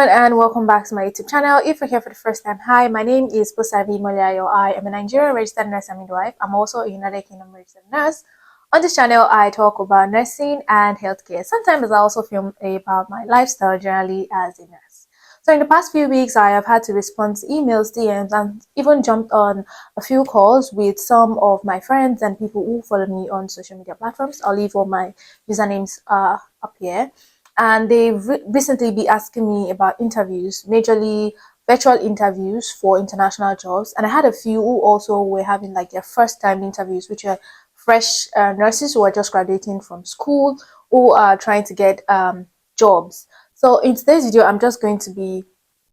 everyone, and welcome back to my YouTube channel. If you're here for the first time, hi, my name is Busavi Moliayo. I am a Nigerian registered nurse and midwife. I'm also a United Kingdom registered nurse. On this channel, I talk about nursing and healthcare. Sometimes I also film about my lifestyle generally as a nurse. So in the past few weeks, I have had to respond to emails, DMs, and even jumped on a few calls with some of my friends and people who follow me on social media platforms. I'll leave all my usernames up here. And they've recently been asking me about interviews, majorly virtual interviews for international jobs. And I had a few who also were having like their first time interviews, which are fresh nurses who are just graduating from school, who are trying to get jobs. So in today's video, I'm just going to be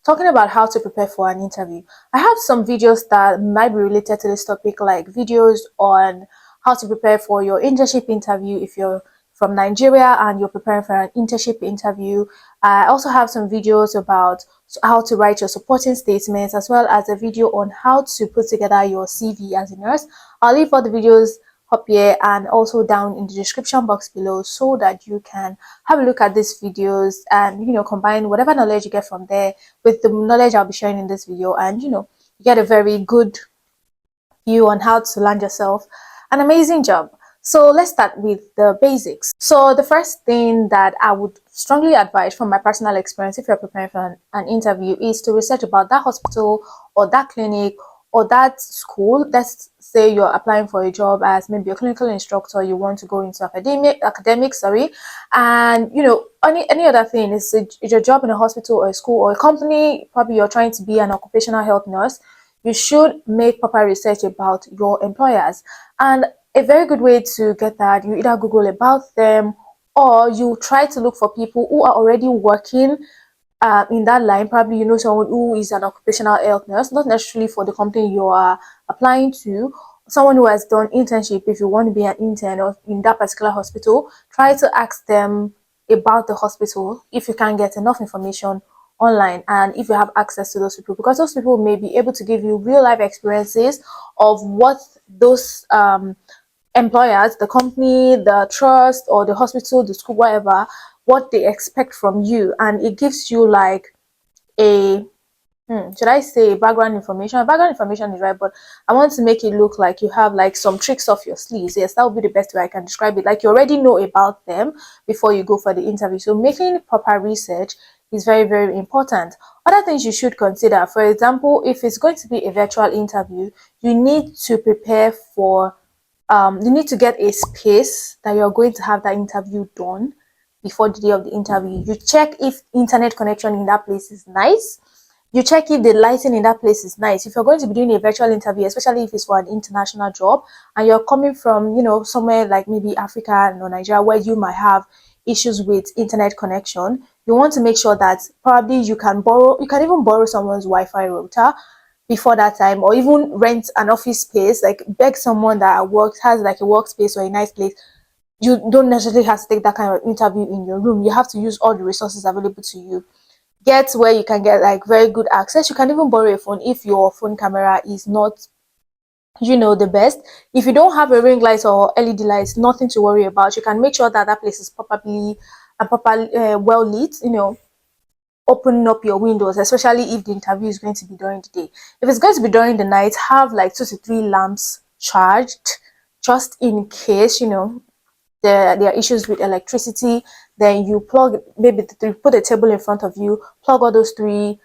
talking about how to prepare for an interview. I have some videos that might be related to this topic, like videos on how to prepare for your internship interview if you're from Nigeria and you're preparing for an internship interview. I also have some videos about how to write your supporting statements, as well as a video on how to put together your CV as a nurse. I'll leave all the videos up here and also down in the description box below so that you can have a look at these videos and combine whatever knowledge you get from there with the knowledge I'll be sharing in this video, and you get a very good view on how to land yourself an amazing job. So let's start with the basics. So the first thing that I would strongly advise from my personal experience if you're preparing for an interview is to research about that hospital or that clinic or that school. Let's say you're applying for a job as maybe a clinical instructor, you want to go into academics, and any other thing. Is your job in a hospital or a school or a company, probably you're trying to be an occupational health nurse, you should make proper research about your employers. And a very good way to get that, you either Google about them or you try to look for people who are already working in that line. Probably you know someone who is an occupational health nurse, not necessarily for the company you are applying to, someone who has done internship. If you want to be an intern or in that particular hospital, try to ask them about the hospital if you can get enough information online and if you have access to those people, because those people may be able to give you real life experiences of what those employers, the company, the trust, or the hospital, the school, whatever, what they expect from you. And it gives you like a should I say background information? Background information is right, but I want to make it look like you have like some tricks off your sleeves. Yes, that would be the best way I can describe it. Like you already know about them before you go for the interview. So making proper research is very, very important. Other things you should consider, for example, if it's going to be a virtual interview, you need to prepare for you need to get a space that you're going to have that interview done before the day of the interview. You check if internet connection in that place is nice. You check if the lighting in that place is nice. If you're going to be doing a virtual interview, especially if it's for an international job and you're coming from somewhere like maybe Africa or Nigeria where you might have issues with internet connection, you want to make sure that probably you can even borrow someone's Wi-Fi router before that time, or even rent an office space, like beg someone that has like a workspace or a nice place. You don't necessarily have to take that kind of interview in your room. You have to use all the resources available to you. Get where you can get like very good access. You can even borrow a phone if your phone camera is not the best. If you don't have a ring light or LED lights, nothing to worry about. You can make sure that that place is properly well lit. Open up your windows, especially if the interview is going to be during the day. If it's going to be during the night, have like 2 to 3 lamps charged just in case there are issues with electricity. Then you plug, maybe put a table in front of you, plug all those 3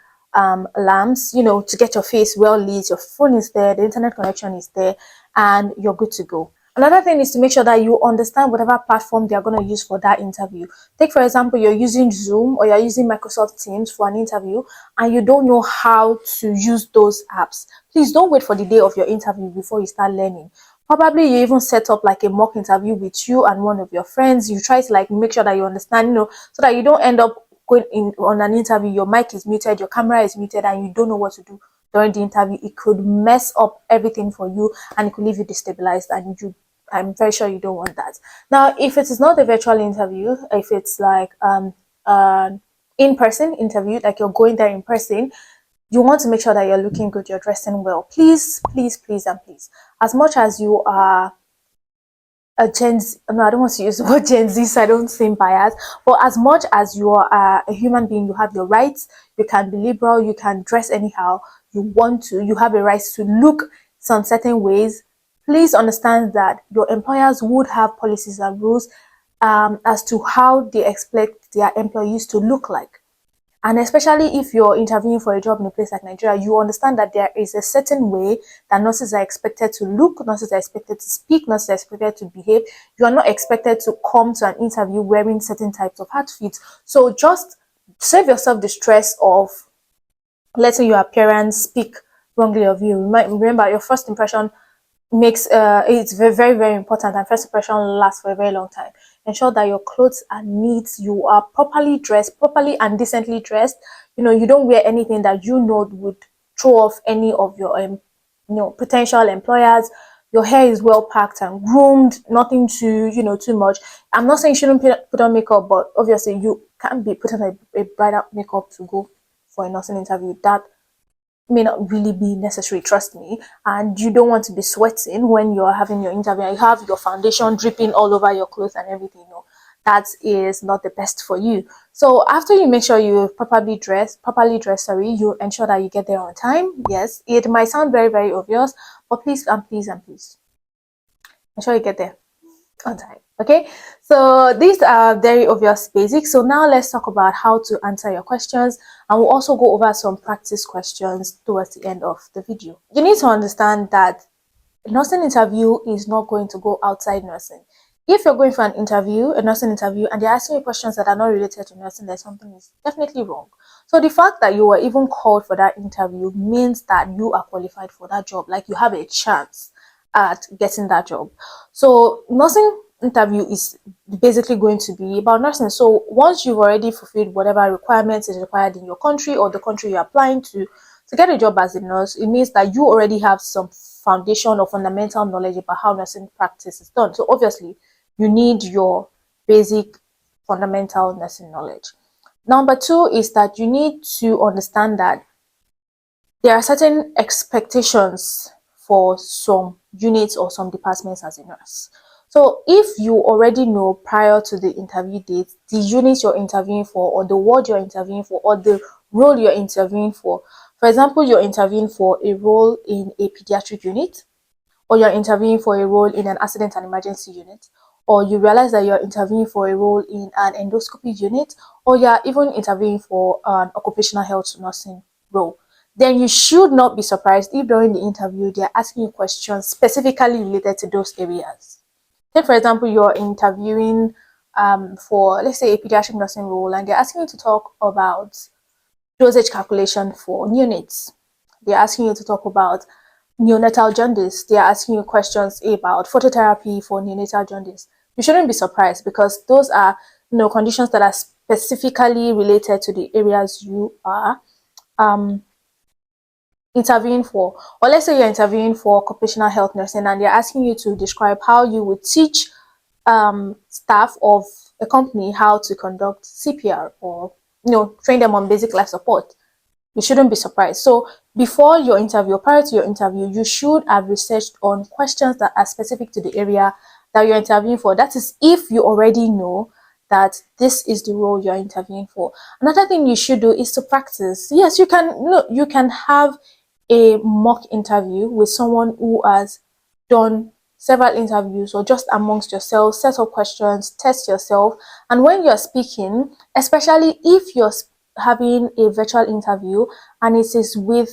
lamps to get your face well lit. Your phone is there, the internet connection is there, and you're good to go. Another thing is to make sure that you understand whatever platform they are going to use for that interview. Take, for example, you're using Zoom or you're using Microsoft Teams for an interview and you don't know how to use those apps. Please don't wait for the day of your interview before you start learning. Probably you even set up like a mock interview with you and one of your friends. You try to like make sure that you understand, so that you don't end up going in on an interview, your mic is muted, your camera is muted, and you don't know what to do during the interview. It could mess up everything for you and it could leave you destabilized, and I'm very sure you don't want that. Now, if it is not a virtual interview, if it's like in-person interview, like you're going there in person, you want to make sure that you're looking good, you're dressing well. Please, please, please, and please, as much as you are a Gen Z, no, I don't want to use the word Gen Z, so I don't seem biased. But as much as you are a human being, you have your rights. You can be liberal, you can dress anyhow you want to, you have a right to look some certain ways. Please understand that your employers would have policies and rules as to how they expect their employees to look like. And especially if you're interviewing for a job in a place like Nigeria, you understand that there is a certain way that nurses are expected to look, nurses are expected to speak, nurses are expected to behave. You are not expected to come to an interview wearing certain types of outfits. So just save yourself the stress of letting your appearance speak wrongly of you. Remember, your first impression makes it's very, very, very important, and first impression lasts for a very long time. Ensure that your clothes are neat, you are properly dressed, properly and decently dressed. You don't wear anything that would throw off any of your potential employers. Your hair is well packed and groomed, nothing too much. I'm not saying you shouldn't put on makeup, but obviously you can't be putting a brighter makeup to go for a nursing interview. That may not really be necessary, trust me. And you don't want to be sweating when you're having your interview. You have your foundation dripping all over your clothes and everything. That is not the best for you. So after you make sure you properly dressed, you ensure that you get there on time. Yes, it might sound very, very obvious, but please and please and please ensure you get there on time. Okay, so these are very obvious basics. So now let's talk about how to answer your questions, and we'll also go over some practice questions towards the end of the video. You need to understand that nursing interview is not going to go outside nursing. If you're going for an interview, a nursing interview, and they're asking you questions that are not related to nursing, then something is definitely wrong. So the fact that you were even called for that interview means that you are qualified for that job, like you have a chance at getting that job. So nursing interview is basically going to be about nursing. So once you've already fulfilled whatever requirements is required in your country or the country you're applying to get a job as a nurse, it means that you already have some foundation or fundamental knowledge about how nursing practice is done. So obviously you need your basic fundamental nursing knowledge. Number two is that you need to understand that there are certain expectations for some units or some departments as a nurse. So if you already know prior to the interview date the unit you're interviewing for, or the ward you're interviewing for, or the role you're interviewing for example, you're interviewing for a role in a pediatric unit, or you're interviewing for a role in an accident and emergency unit, or you realize that you're interviewing for a role in an endoscopy unit, or you're even interviewing for an occupational health nursing role, then you should not be surprised if during the interview they're asking you questions specifically related to those areas. Take, for example, you're interviewing for, let's say, a pediatric nursing role, and they're asking you to talk about dosage calculation for neonates. They're asking you to talk about neonatal jaundice. They're asking you questions about phototherapy for neonatal jaundice. You shouldn't be surprised, because those are conditions that are specifically related to the areas you are interviewing for. Or let's say you're interviewing for occupational health nursing, and they're asking you to describe how you would teach staff of a company how to conduct CPR, or train them on basic life support. You shouldn't be surprised. So before your interview, prior to your interview, you should have researched on questions that are specific to the area that you're interviewing for. That is, if you already know that this is the role you're interviewing for. Another thing you should do is to practice. Yes, you can have a mock interview with someone who has done several interviews, or just amongst yourself, set up questions, test yourself. And when you're speaking, especially if you're having a virtual interview and it is with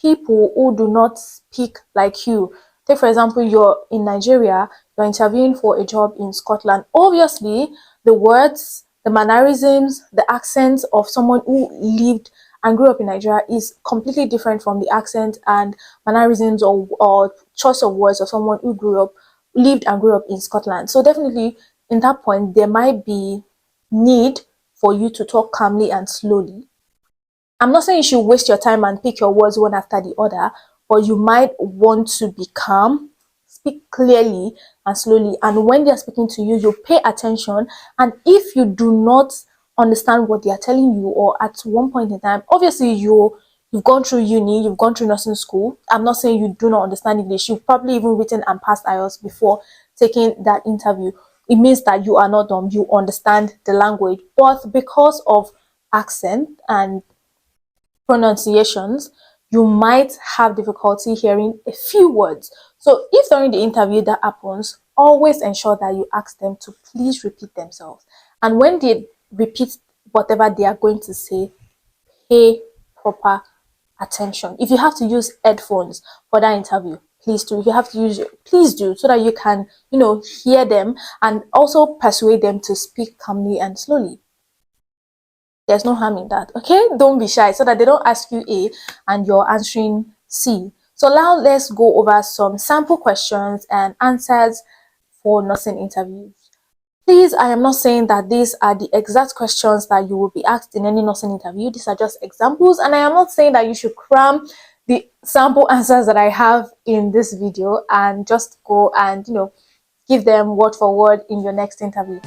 people who do not speak like you. Take, for example, you're in Nigeria, you're interviewing for a job in Scotland. Obviously, the words, the mannerisms, the accent of someone who lived and grew up in Nigeria is completely different from the accent and mannerisms or choice of words of someone who lived and grew up in Scotland. So definitely, in that point, there might be need for you to talk calmly and slowly. I'm not saying you should waste your time and pick your words one after the other, but you might want to be calm, speak clearly and slowly. And when they're speaking to you, you pay attention. And if you do not understand what they are telling you, or at one point in time, obviously you've gone through uni, you've gone through nursing school. I'm not saying you do not understand English. You've probably even written and passed IELTS before taking that interview, it means that you are not dumb, you understand the language. But because of accent and pronunciations, you might have difficulty hearing a few words. So if during the interview that happens, always ensure that you ask them to please repeat themselves. And when they repeat whatever they are going to say, pay proper attention. If you have to use headphones for that interview, please do. If you have to use it, please do, so that you can, hear them and also persuade them to speak calmly and slowly. There's no harm in that. Okay, don't be shy, so that they don't ask you A and you're answering C. So now let's go over some sample questions and answers for nursing interviews. Please, I am not saying that these are the exact questions that you will be asked in any nursing interview. These are just examples, and I am not saying that you should cram the sample answers that I have in this video and just go and give them word for word in your next interview.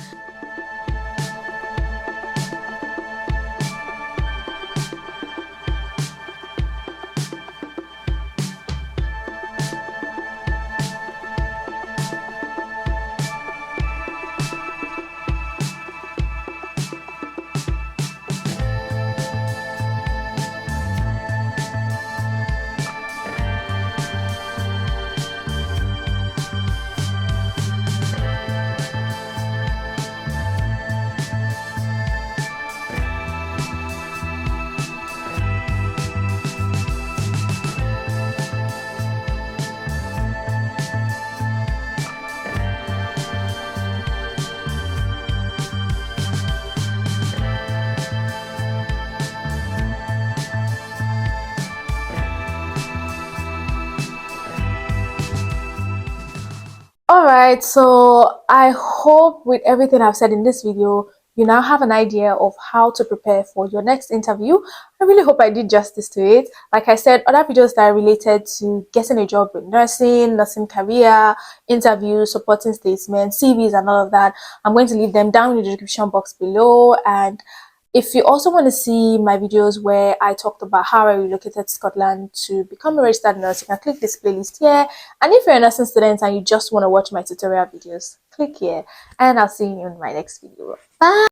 Alright, so I hope with everything I've said in this video, you now have an idea of how to prepare for your next interview. I really hope I did justice to it. Like I said, other videos that are related to getting a job with nursing career, interviews, supporting statements, CVs and all of that, I'm going to leave them down in the description box below. And if you also want to see my videos where I talked about how I relocated to Scotland to become a registered nurse, you can click this playlist here. And if you're a nursing student and you just want to watch my tutorial videos, click here. And I'll see you in my next video. Bye!